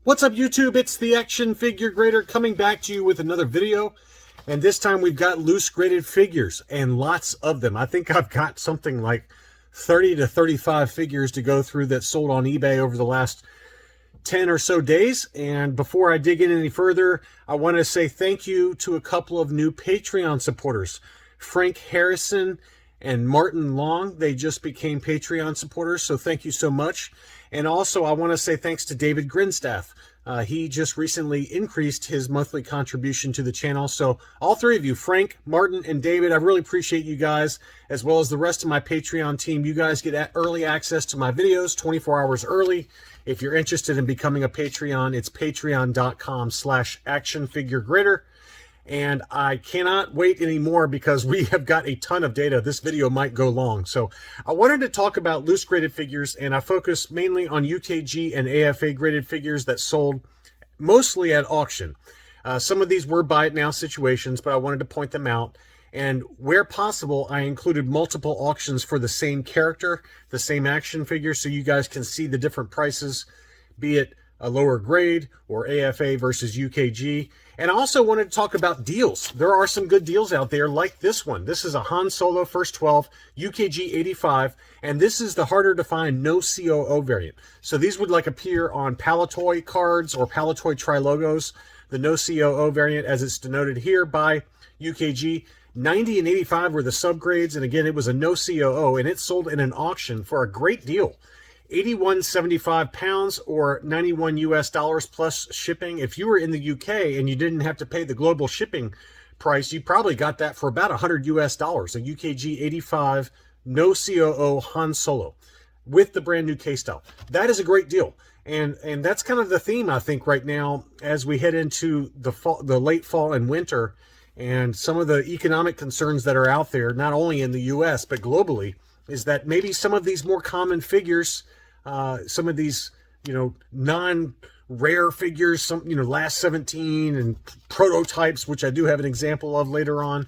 What's up, YouTube? It's the Action Figure Grader coming back to you with another video. And this time we've got loose graded figures and lots of them. I think I've got something like 30 to 35 figures to go through that sold on eBay over the last 10 or so days. And before I dig in any further, I want to say thank you to a couple of new Patreon supporters, Frank Harrison and Martin Long. They just became Patreon supporters, so thank you so much. And also, I want to say thanks to David Grinstaff. He just recently increased his monthly contribution to the channel. So all three of you, Frank, Martin, and David, I really appreciate you guys, as well as the rest of my Patreon team. You guys get early access to my videos 24 hours early. If you're interested in becoming a Patreon, it's patreon.com/actionfiguregrader. And I cannot wait anymore because we have got a ton of data. This video might go long. So I wanted to talk about loose graded figures, and I focused mainly on UKG and AFA graded figures that sold mostly at auction. Some of these were buy it now situations, but I wanted to point them out. And where possible, I included multiple auctions for the same character, the same action figure, so you guys can see the different prices, be it a lower grade or AFA versus UKG. And I also wanted to talk about deals. There are some good deals out there like this one. This is a Han Solo First 12 UKG 85, and this is the harder to find no COO variant. So these would like appear on Palitoy cards or Palitoy Tri-Logos. The no COO variant, as it's denoted here by UKG. 90 and 85 were the subgrades, and again, it was a no COO, and it sold in an auction for a great deal. 81.75 pounds or 91 US dollars plus shipping. If you were in the UK and you didn't have to pay the global shipping price, you probably got that for about 100 US dollars. A UKG 85 no COO Han Solo with the brand new K style. That is a great deal. And that's kind of the theme, I think, right now as we head into the late fall and winter, and some of the economic concerns that are out there, not only in the US but globally, is that maybe some of these more common figures, some of these, non-rare figures, some, last 17 and prototypes, which I do have an example of later on,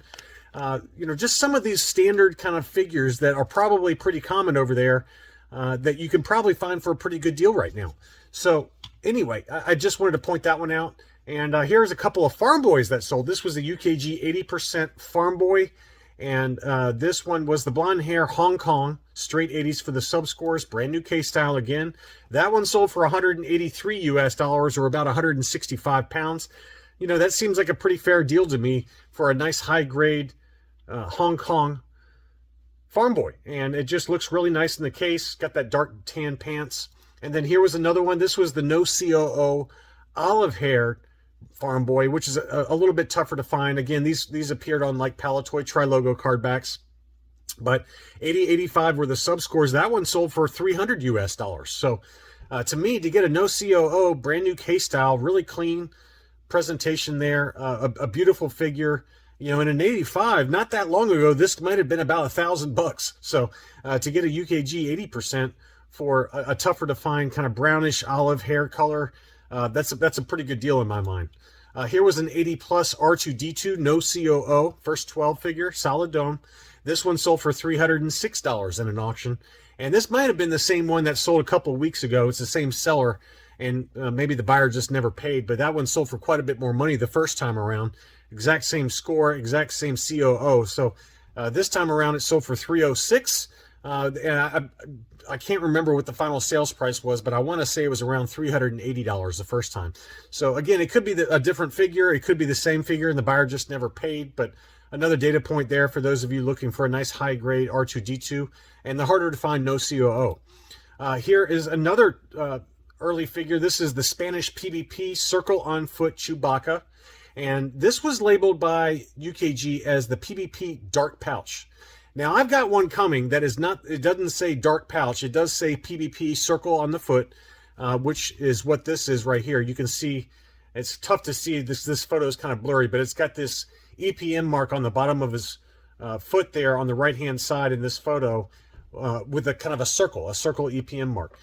just some of these standard kind of figures that are probably pretty common over there, that you can probably find for a pretty good deal right now. So anyway, I just wanted to point that one out. And here's a couple of Farm Boys that sold. This was a UKG 80% Farm Boy. And this one was the blonde hair Hong Kong, straight 80s for the sub scores, brand new K style again. That one sold for 183 US dollars or about 165 pounds. That seems like a pretty fair deal to me for a nice high grade Hong Kong Farm Boy. And it just looks really nice in the case. Got that dark tan pants. And then here was another one. This was the no COO olive hair Farm Boy, which is a little bit tougher to find. Again, these appeared on like Palitoy Tri-Logo card backs, but 80-85 were the sub scores. That one sold for 300 US dollars. So to me, to get a no COO brand new K style, really clean presentation there, a beautiful figure. In an 85, not that long ago, this might have been about $1,000. So to get a UKG 80% for a tougher to find kind of brownish olive hair color, that's a pretty good deal in my mind. Here was an 80 plus R2D2 no COO first 12 figure, solid dome. This one sold for $306 in an auction, and this might have been the same one that sold a couple weeks ago. It's the same seller, and maybe the buyer just never paid, but that one sold for quite a bit more money the first time around. Exact same score, exact same COO. So this time around it sold for $306. And I can't remember what the final sales price was, but I want to say it was around $380 the first time. So again, it could be a different figure. It could be the same figure and the buyer just never paid. But another data point there for those of you looking for a nice high grade R2D2 and the harder to find no COO. Here is another early figure. This is the Spanish PvP Circle on Foot Chewbacca. And this was labeled by UKG as the PvP Dark Pouch. Now, I've got one coming that is not, it doesn't say dark pouch. It does say PvP circle on the foot, which is what this is right here. You can see, it's tough to see. This photo is kind of blurry, but it's got this EPM mark on the bottom of his foot there on the right-hand side in this photo with a kind of a circle EPM mark.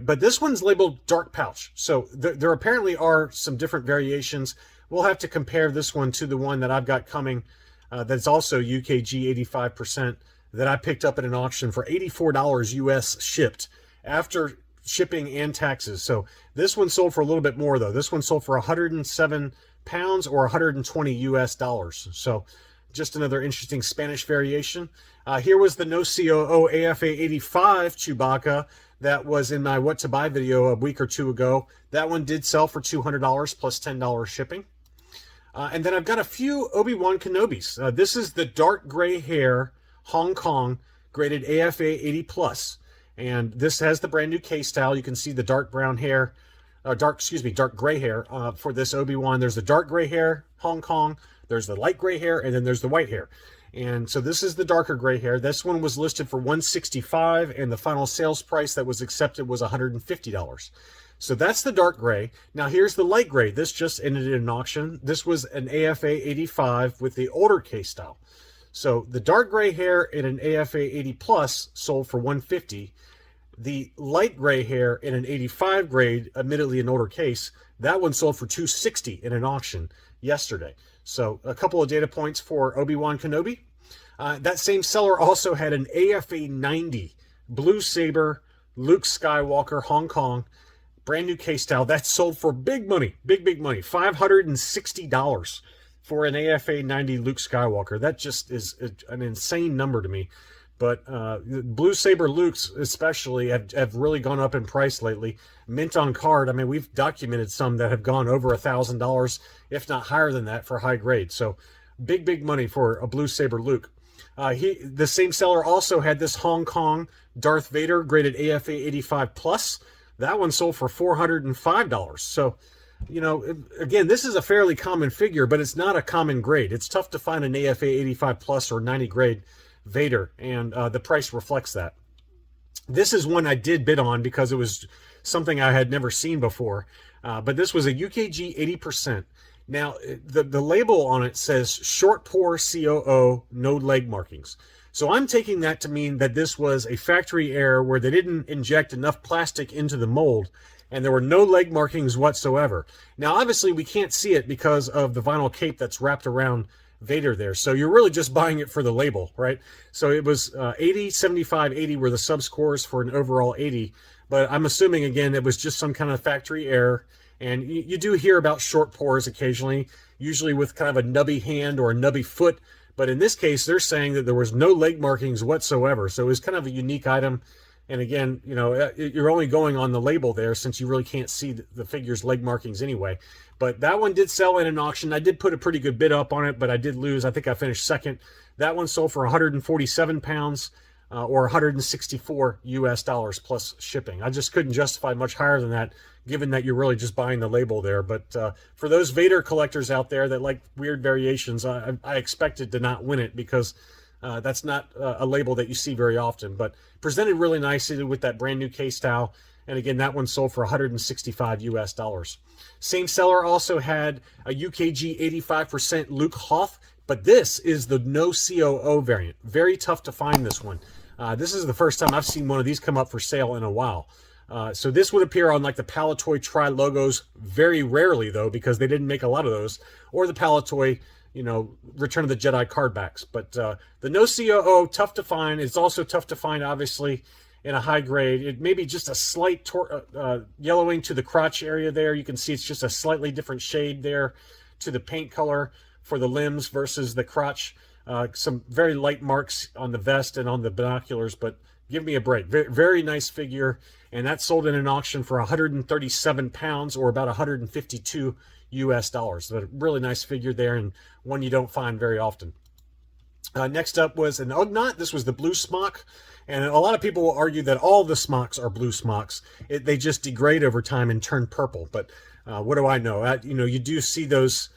But this one's labeled dark pouch. So there apparently are some different variations. We'll have to compare this one to the one that I've got coming. That's also UKG 85% that I picked up at an auction for $84 US shipped after shipping and taxes. So this one sold for a little bit more though. This one sold for 107 pounds or 120 US dollars. So just another interesting Spanish variation. Here was the No COO AFA 85 Chewbacca that was in my What to Buy video a week or two ago. That one did sell for $200 plus $10 shipping. And then I've got a few Obi-Wan Kenobis. This is the dark gray hair Hong Kong graded AFA 80 plus. And this has the brand new K-style. You can see the dark brown hair, dark gray hair for this Obi-Wan. There's the dark gray hair Hong Kong. There's the light gray hair, and then there's the white hair. And so this is the darker gray hair. This one was listed for $165, and the final sales price that was accepted was $150. So that's the dark gray. Now here's the light gray. This just ended in an auction. This was an AFA 85 with the older K-style. So the dark gray hair in an AFA 80 plus sold for $150. The light gray hair in an 85 grade, admittedly an older case, that one sold for $260 in an auction yesterday. So a couple of data points for Obi-Wan Kenobi. That same seller also had an AFA 90 Blue Saber Luke Skywalker Hong Kong, brand new K-style. That sold for big money, big money, $560 for an AFA 90 Luke Skywalker. That just is an insane number to me. But Blue Saber Lukes especially have really gone up in price lately. Mint on card, I mean, we've documented some that have gone over $1,000, if not higher than that, for high grade. So big money for a Blue Saber Luke. The same seller also had this Hong Kong Darth Vader graded AFA 85 plus. That one sold for $405. So, you know, again, this is a fairly common figure, but it's not a common grade. It's tough to find an AFA 85 plus or 90 grade Vader, and the price reflects that. This is one I did bid on because it was something I had never seen before, but this was a UKG 80%. Now, the label on it says short pour COO, no leg markings. So I'm taking that to mean that this was a factory error where they didn't inject enough plastic into the mold and there were no leg markings whatsoever. Now, obviously, we can't see it because of the vinyl cape that's wrapped around Vader there. So you're really just buying it for the label, right? So it was 80, 75, 80 were the sub-scores for an overall 80. But I'm assuming, again, it was just some kind of factory error. And you do hear about short pours occasionally, usually with kind of a nubby hand or a nubby foot. But in this case, they're saying that there was no leg markings whatsoever. So it was kind of a unique item. And again, you know, you're only going on the label there since you really can't see the figure's leg markings anyway. But that one did sell in an auction. I did put a pretty good bid up on it, but I did lose. I think I finished second. That one sold for 147 pounds or 164 US dollars plus shipping. I just couldn't justify much higher than that, given that you're really just buying the label there. But for those Vader collectors out there that like weird variations, I expected to not win it because that's not a label that you see very often, but presented really nicely with that brand new K-style. And again, that one sold for 165 US dollars. Same seller also had a UKG 85% Luke Hoth, but this is the no COO variant. Very tough to find this one. This is the first time I've seen one of these come up for sale in a while. So this would appear on like the Palatoy Tri logos very rarely though, because they didn't make a lot of those, or the Palatoy, you know, Return of the Jedi card backs. But the no COO, tough to find. It's also tough to find, obviously, in a high grade. It may be just a slight yellowing to the crotch area there. You can see it's just a slightly different shade there to the paint color for the limbs versus the crotch. Some very light marks on the vest and on the binoculars, but give me a break. Very, very nice figure, and that sold in an auction for 137 pounds or about 152 US dollars. So a really nice figure there, and one you don't find very often. Next up was an Ugnaught. This was the blue smock, and a lot of people will argue that all the smocks are blue smocks. They just degrade over time and turn purple. But what do I know? You know, you do see those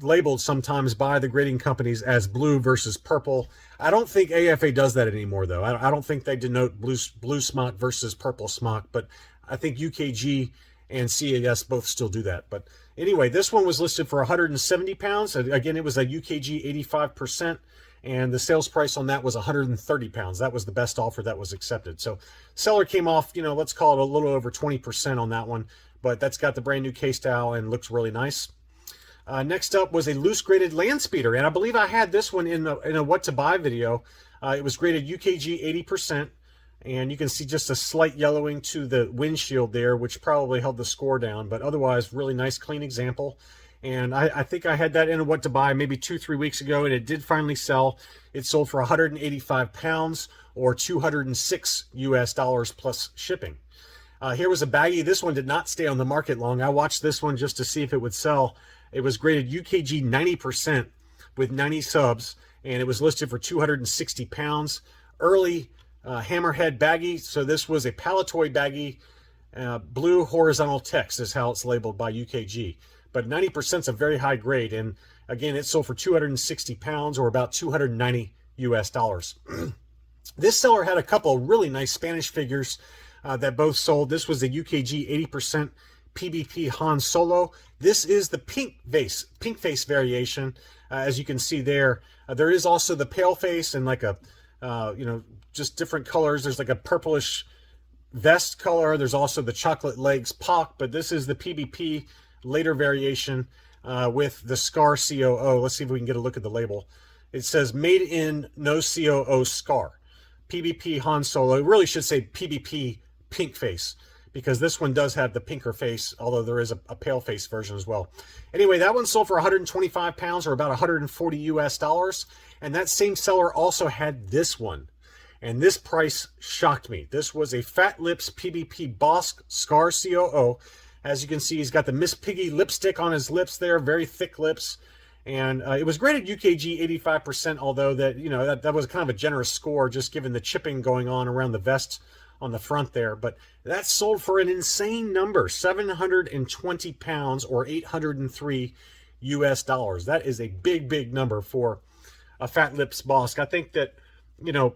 labeled sometimes by the grading companies as blue versus purple. I don't think AFA does that anymore, though. I don't think they denote blue smock versus purple smock, but I think UKG and CAS both still do that. But anyway, this one was listed for 170 pounds. Again, it was a UKG 85%, and the sales price on that was 130 pounds. That was the best offer that was accepted. So seller came off, you know, let's call it a little over 20% on that one, but that's got the brand new K-style and looks really nice. Next up was a loose graded land speeder, and I believe I had this one in a what to buy video. It was graded UKG 80%. And you can see just a slight yellowing to the windshield there, which probably held the score down, but otherwise really nice clean example. And I think I had that in What to Buy maybe 2-3 weeks ago, and it did finally sell. It sold for 185 pounds or $206 US plus shipping. Here was a baggie. This one did not stay on the market long. I watched this one just to see if it would sell. It was graded UKG 90% with 90 subs, and it was listed for 260 pounds. Early hammerhead baggie. So this was a Palatoy baggie. Blue horizontal text is how it's labeled by UKG. But 90% is a very high grade. And again, it sold for 260 pounds or about $290 US. This seller had a couple really nice Spanish figures that both sold. This was the UKG 80% PBP Han Solo. This is the pink face variation. As you can see there, there is also the pale face and like a, just different colors. There's like a purplish vest color. There's also the chocolate legs POC, but this is the PBP later variation with the Scar COO. Let's see if we can get a look at the label. It says made in no COO Scar. PBP Han Solo. It really should say PBP pink face, because this one does have the pinker face, although there is a pale face version as well. Anyway, that one sold for 125 pounds or about 140 US. And that same seller also had this one. And this price shocked me. This was a Fat Lips PBP Boss Scar COO. As you can see, he's got the Miss Piggy lipstick on his lips there, very thick lips. And it was graded UKG 85%, although that was kind of a generous score, just given the chipping going on around the vest on the front there. But that sold for an insane number, 720 pounds or 803 US dollars. That is a big, big number for a Fat Lips Boss. I think that, no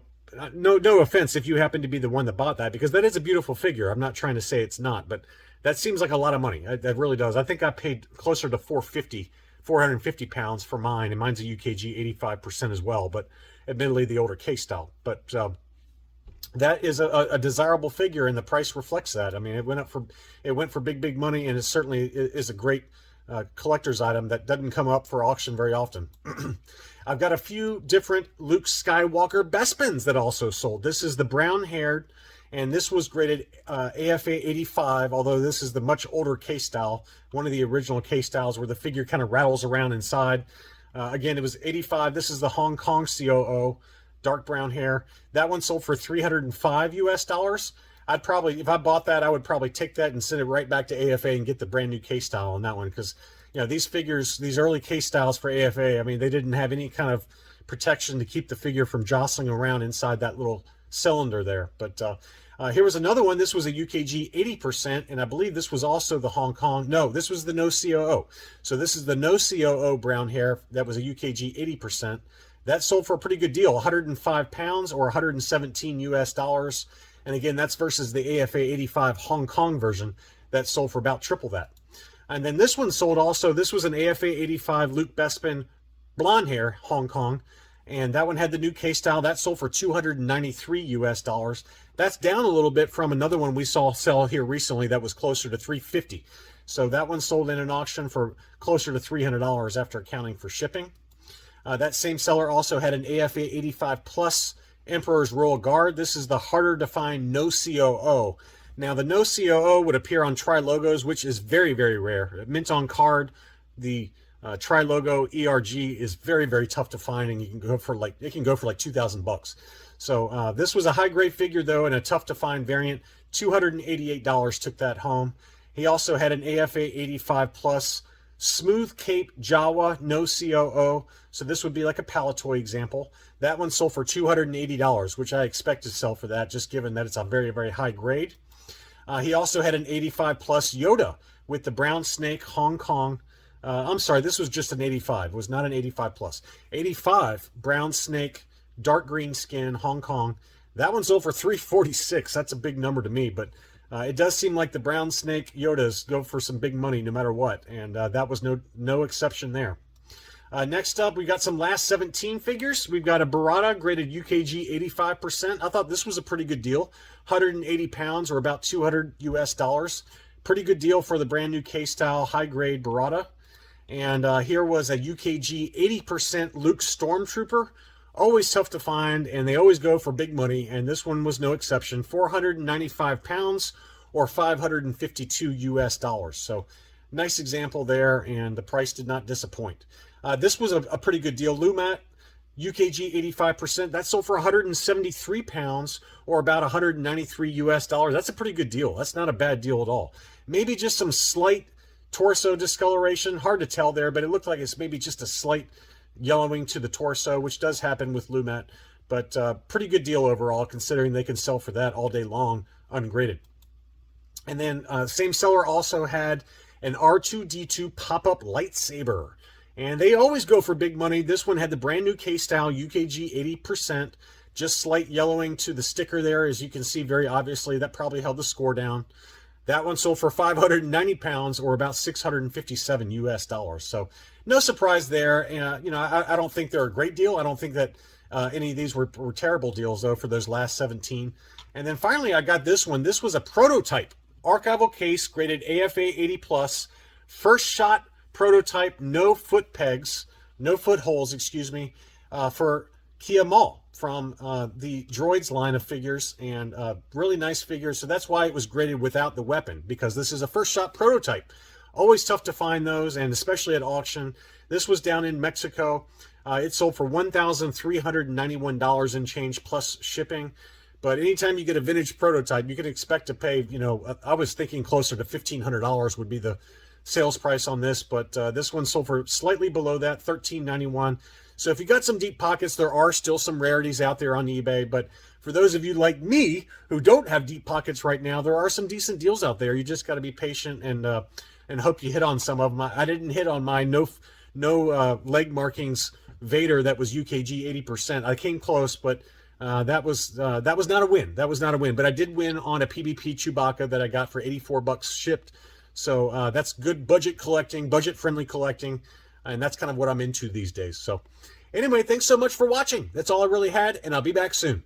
offense if you happen to be the one that bought that, because that is a beautiful figure. I'm not trying to say it's not, but that seems like a lot of money. That really does. I think I paid closer to 450 pounds for mine, and mine's a UKG 85% as well, but admittedly the older K style. But that is a desirable figure, and the price reflects that. I mean, it went for big money, and it certainly is a great collector's item that doesn't come up for auction very often. I've got a few different Luke Skywalker Bespins that also sold. This is the brown-haired, and this was graded AFA 85, although this is the much older K style, one of the original K styles where the figure kind of rattles around inside. Again, it was 85. This is the Hong Kong COO, dark brown hair. That one sold for 305 US. I'd probably, if I bought that, I would probably take that and send it right back to AFA and get the brand new K style on that one, because these figures, these early K styles for AFA, I mean, they didn't have any kind of protection to keep the figure from jostling around inside that little cylinder there. But here was another one. This was a UKG 80%, and I believe this was also the Hong Kong. No, this was the no COO. So this is the no COO brown hair. That was a UKG 80%. That sold for a pretty good deal, 105 pounds or 117 US. And again, that's versus the AFA 85 Hong Kong version that sold for about triple that. And then this one sold also. This was an AFA 85 Luke Bespin blonde hair Hong Kong, and that one had the new K style. That sold for 293 US. That's down a little bit from another one we saw sell here recently that was closer to 350. So that one sold in an auction for closer to $300 after accounting for shipping. That same seller also had an AFA 85 Plus Emperor's Royal Guard. This is the harder to find no COO. Now, the no COO would appear on tri-logos, which is very, very rare. Mint on card, the tri-logo ERG is very, very tough to find, and it can go for like $2,000. So this was a high-grade figure, though, and a tough-to-find variant. $288 took that home. He also had an AFA 85 Plus Smooth Cape Jawa no COO. So this would be like a Palatoy example. That one sold for $280, which I expect to sell for that, just given that it's a very, very high grade. He also had an 85 Plus Yoda with the brown snake Hong Kong. I'm sorry, this was just an 85. It was not an 85 Plus. 85 brown snake, dark green skin, Hong Kong. That one sold for $346. That's a big number to me, but it does seem like the brown snake Yodas go for some big money no matter what, and that was no exception there. Next up, we got some last 17 figures. We've got a Barada graded UKG 85%. I thought this was a pretty good deal. 180 pounds or about $200 US. Pretty good deal for the brand new K-style high-grade Barada. And here was a UKG 80% Luke Stormtrooper Always tough to find, and they always go for big money, and this one was no exception. 495 pounds or 552 US dollars. So nice example there, and the price did not disappoint. This was a pretty good deal. Lumat, UKG 85%, that sold for 173 pounds or about 193 US dollars. That's a pretty good deal. That's not a bad deal at all. Maybe just some slight torso discoloration. Hard to tell there, but it looked like it's maybe just a slight yellowing to the torso, which does happen with Lumat, but pretty good deal overall, considering they can sell for that all day long ungraded. And then same seller also had an R2-D2 pop-up lightsaber, and they always go for big money. This one had the brand new K-style UKG 80%, just slight yellowing to the sticker there, as you can see very obviously. That probably held the score down. That one sold for 590 pounds or about 657 US dollars. So no surprise there. You know, I don't think they're a great deal. I don't think that any of these were terrible deals, though, for those last 17. And then finally, I got this one. This was a prototype archival case graded AFA 80+. First shot prototype, no foot pegs, no foot holes, excuse me, for Kea Moll from the Droids line of figures, and really nice figures. So that's why it was graded without the weapon, because this is a first shot prototype. Always tough to find those, and especially at auction. This was down in Mexico. It sold for $1,391 and change plus shipping. But anytime you get a vintage prototype, you can expect to pay, you know, I was thinking closer to $1,500 would be the sales price on this, but this one sold for slightly below that, $1,391. So if you got some deep pockets, there are still some rarities out there on eBay. But for those of you like me who don't have deep pockets right now, there are some decent deals out there. You just got to be patient and hope you hit on some of them. I didn't hit on my no leg markings Vader that was UKG 80%. I came close, but that was not a win. That was not a win. But I did win on a PBP Chewbacca that I got for 84 bucks shipped. So that's good budget collecting, budget-friendly collecting, and that's kind of what I'm into these days. So anyway, thanks so much for watching. That's all I really had, and I'll be back soon.